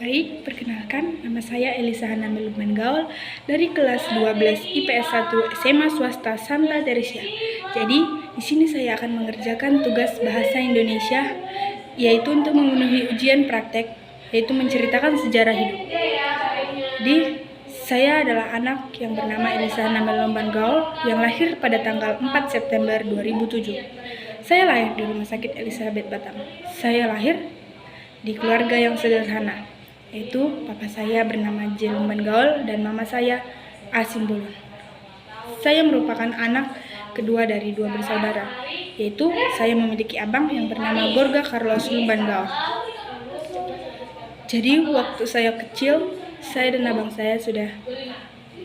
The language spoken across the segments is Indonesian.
Baik, perkenalkan, nama saya Elisa Hana Melukman Gaul dari kelas 12 IPS 1 SMA Swasta Santa Teresia. Jadi, di sini saya akan mengerjakan tugas bahasa Indonesia, yaitu untuk memenuhi ujian praktek, yaitu menceritakan sejarah hidup. Jadi, saya adalah anak yang bernama Elisa Hana Melukman Gaul yang lahir pada tanggal 4 September 2007. Saya lahir di Rumah Sakit Elizabeth Batam. Saya lahir di keluarga yang sederhana, yaitu papa saya bernama Jelumban Gaul dan mama saya Asim Bulun. Saya merupakan anak kedua dari dua bersaudara, yaitu saya memiliki abang yang bernama Gorga Carlos Lumban Gaul. Jadi waktu saya kecil, saya dan abang saya sudah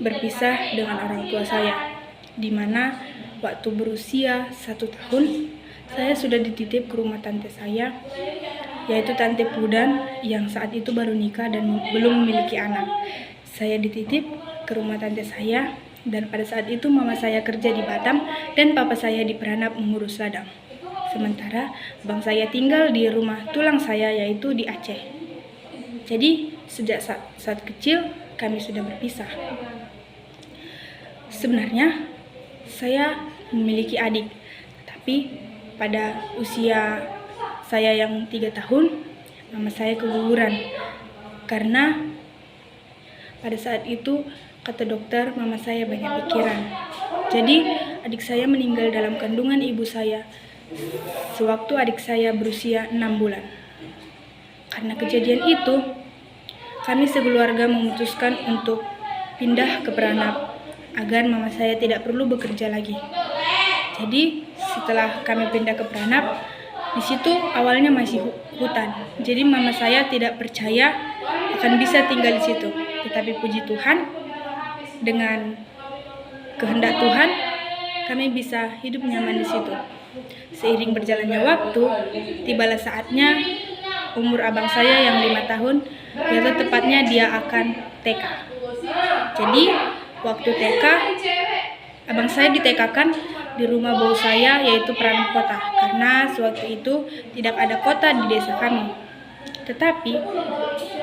berpisah dengan orang tua saya, di mana waktu berusia 1 tahun, saya sudah dititip ke rumah tante saya, yaitu Tante Pudan yang saat itu baru nikah dan belum memiliki anak. Saya dititip ke rumah tante saya, dan pada saat itu mama saya kerja di Batam dan papa saya di Peranap mengurus ladang. Sementara abang saya tinggal di rumah tulang saya, yaitu di Aceh. Jadi sejak saat kecil kami sudah berpisah. Sebenarnya saya memiliki adik, tapi pada usia saya yang 3 tahun, mama saya keguguran. Karena pada saat itu, kata dokter, mama saya banyak pikiran. Jadi, adik saya meninggal dalam kandungan ibu saya sewaktu adik saya berusia 6 bulan. Karena kejadian itu, kami sekeluarga memutuskan untuk pindah ke Peranap agar mama saya tidak perlu bekerja lagi. Jadi, setelah kami pindah ke Peranap, di situ awalnya masih hutan, jadi mama saya tidak percaya akan bisa tinggal di situ. Tetapi puji Tuhan, dengan kehendak Tuhan, kami bisa hidup nyaman di situ. Seiring berjalannya waktu, tibalah saatnya umur abang saya yang 5 tahun, yaitu tepatnya dia akan TK. Jadi waktu TK, abang saya di-TK-kan di rumah bau saya, yaitu Peranap Kota, karena sewaktu itu tidak ada kota di desa kami. Tetapi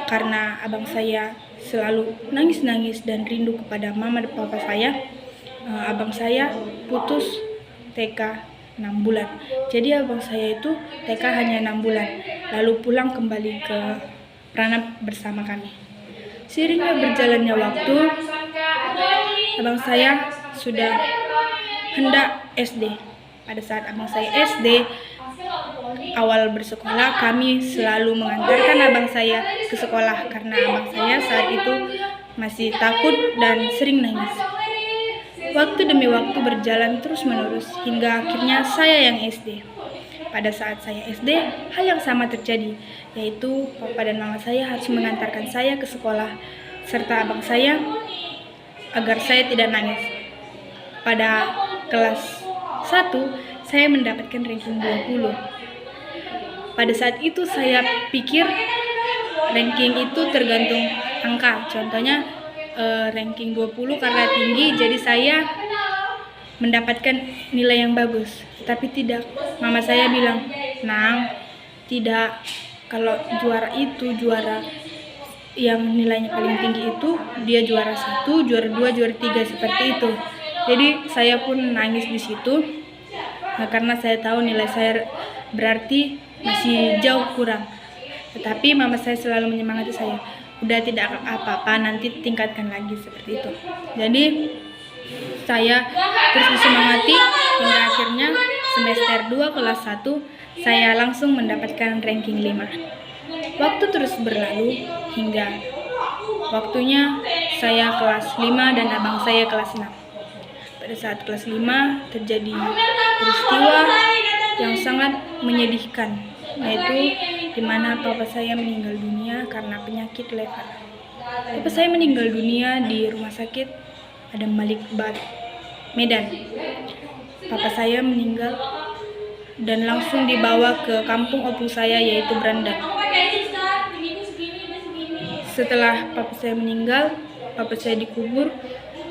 karena abang saya selalu nangis-nangis dan rindu kepada mama dan papa saya, abang saya putus TK 6 bulan. Jadi abang saya itu TK hanya 6 bulan, lalu pulang kembali ke Peranap bersama kami. Seiringnya berjalannya waktu, abang saya sudah hendak SD. Pada saat abang saya SD, awal bersekolah, kami selalu mengantarkan abang saya ke sekolah karena abang saya saat itu masih takut dan sering nangis. Waktu demi waktu berjalan terus-menerus hingga akhirnya saya yang SD. Pada saat saya SD, hal yang sama terjadi, yaitu papa dan mama saya harus mengantarkan saya ke sekolah serta abang saya agar saya tidak nangis. Pada kelas 1, saya mendapatkan ranking 20. Pada saat itu saya pikir ranking itu tergantung angka. Contohnya ranking 20 karena tinggi, jadi saya mendapatkan nilai yang bagus. Tapi tidak, mama saya bilang, "Nang, tidak, kalau juara yang nilainya paling tinggi itu, dia juara 1, juara 2, juara 3, seperti itu." Jadi saya pun nangis di situ, karena saya tahu nilai saya berarti masih jauh kurang. Tetapi mama saya selalu menyemangati saya, "Udah, tidak apa-apa, nanti tingkatkan lagi," seperti itu. Jadi saya terus disemangati hingga akhirnya semester 2 kelas 1 saya langsung mendapatkan ranking 5. Waktu terus berlalu hingga waktunya saya kelas 5 dan abang saya kelas 6. Pada saat kelas 5 terjadi peristiwa yang sangat menyedihkan, yaitu di mana papa saya meninggal dunia karena penyakit lever. Papa saya meninggal dunia di rumah sakit Adam Malik Bad, Medan. Papa saya meninggal dan langsung dibawa ke kampung opung saya, yaitu Brandang. Setelah papa saya meninggal, papa saya dikubur,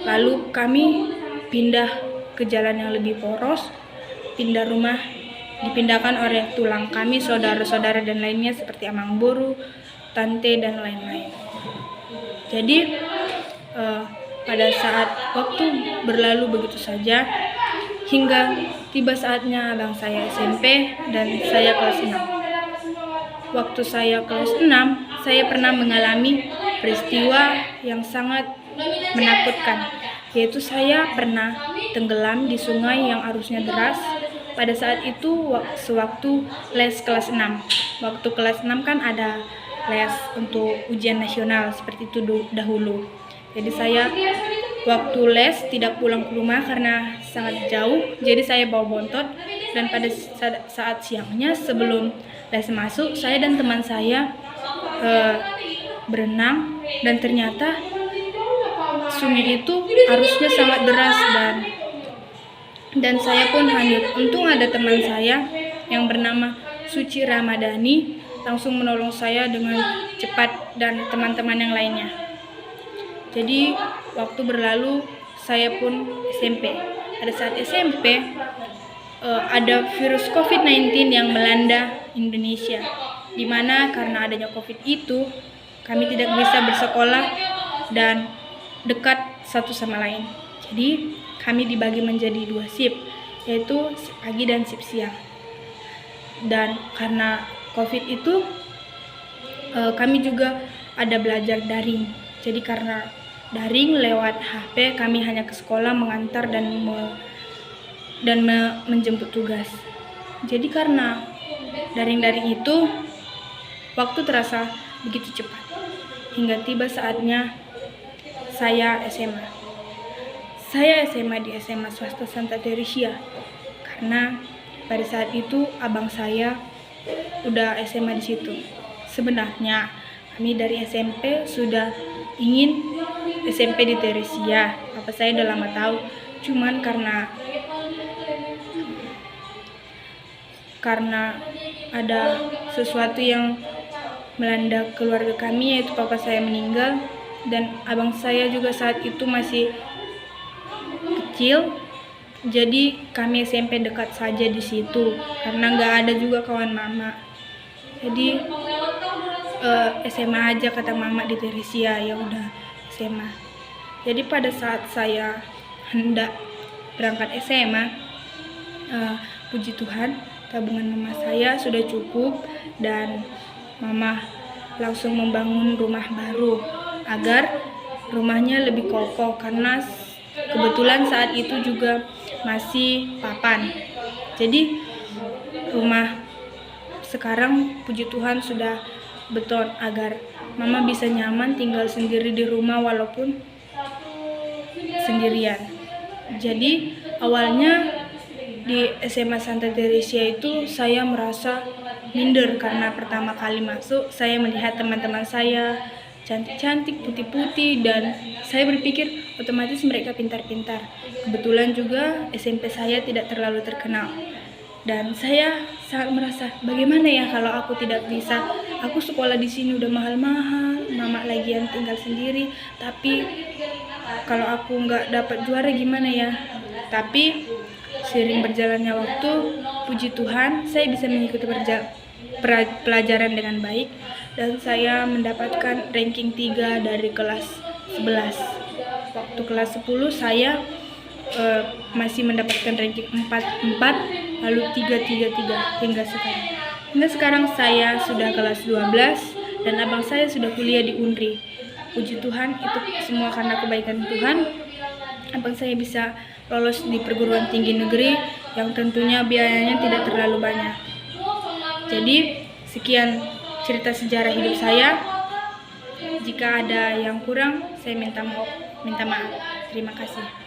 lalu kami pindah ke jalan yang lebih poros, pindah rumah, dipindahkan oleh tulang kami, saudara-saudara dan lainnya seperti Amang Boru, tante, dan lain-lain. Jadi pada saat waktu berlalu begitu saja hingga tiba saatnya abang saya SMP dan saya kelas 6. Waktu saya kelas 6, saya pernah mengalami peristiwa yang sangat menakutkan, yaitu saya pernah tenggelam di sungai yang arusnya deras. Pada saat itu sewaktu les kelas 6. Waktu kelas 6 kan ada les untuk ujian nasional seperti itu dahulu. Jadi saya waktu les tidak pulang ke rumah karena sangat jauh. Jadi saya bawa bontot, dan pada saat siangnya sebelum les masuk, saya dan teman saya berenang, dan ternyata sungai itu arusnya sangat deras dan saya pun hanyut. Untung ada teman saya yang bernama Suci Ramadhani langsung menolong saya dengan cepat, dan teman-teman yang lainnya. Jadi waktu berlalu, saya pun SMP. Pada saat SMP ada virus COVID-19 yang melanda Indonesia, di mana karena adanya COVID itu kami tidak bisa bersekolah dan dekat satu sama lain. Jadi kami dibagi menjadi 2 shift, yaitu shift pagi dan shift siang. Dan karena COVID itu kami juga ada belajar daring. Jadi karena daring lewat HP, kami hanya ke sekolah mengantar dan menjemput tugas. Jadi karena daring-daring itu, waktu terasa begitu cepat hingga tiba saatnya saya SMA. Saya SMA di SMA swasta Santa Teresia karena pada saat itu abang saya udah SMA di situ. Sebenarnya kami dari SMP sudah ingin SMP di Teresia. Apa saya udah lama tahu, cuman karena ada sesuatu yang melanda keluarga kami, yaitu papa saya meninggal, dan abang saya juga saat itu masih kecil. Jadi kami SMP dekat saja di situ karena nggak ada juga kawan mama. Jadi SMA aja kata mama di Teresia, ya udah SMA. Jadi pada saat saya hendak berangkat SMA, puji Tuhan tabungan mama saya sudah cukup, dan mama langsung membangun rumah baru agar rumahnya lebih kokoh, karena kebetulan saat itu juga masih papan. Jadi rumah sekarang puji Tuhan sudah beton agar mama bisa nyaman tinggal sendiri di rumah walaupun sendirian. Jadi awalnya di SMA Santa Teresia itu saya merasa minder karena pertama kali masuk saya melihat teman-teman saya cantik-cantik, putih-putih, dan saya berpikir otomatis mereka pintar-pintar. Kebetulan juga SMP saya tidak terlalu terkenal, dan saya sangat merasa bagaimana ya kalau aku tidak bisa. Aku sekolah di sini udah mahal-mahal, mama lagian tinggal sendiri, tapi kalau aku nggak dapat juara gimana ya. Tapi seiring berjalannya waktu, puji Tuhan saya bisa mengikuti pelajaran dengan baik, dan saya mendapatkan ranking 3 dari kelas 11. Waktu kelas 10 saya masih mendapatkan ranking 4, lalu 3 hingga sekarang. Hingga sekarang saya sudah kelas 12 dan abang saya sudah kuliah di UNRI. Puji Tuhan, itu semua karena kebaikan Tuhan. Abang saya bisa lolos di perguruan tinggi negeri yang tentunya biayanya tidak terlalu banyak. Jadi sekian cerita sejarah hidup saya. Jika ada yang kurang, saya minta maaf. Terima kasih.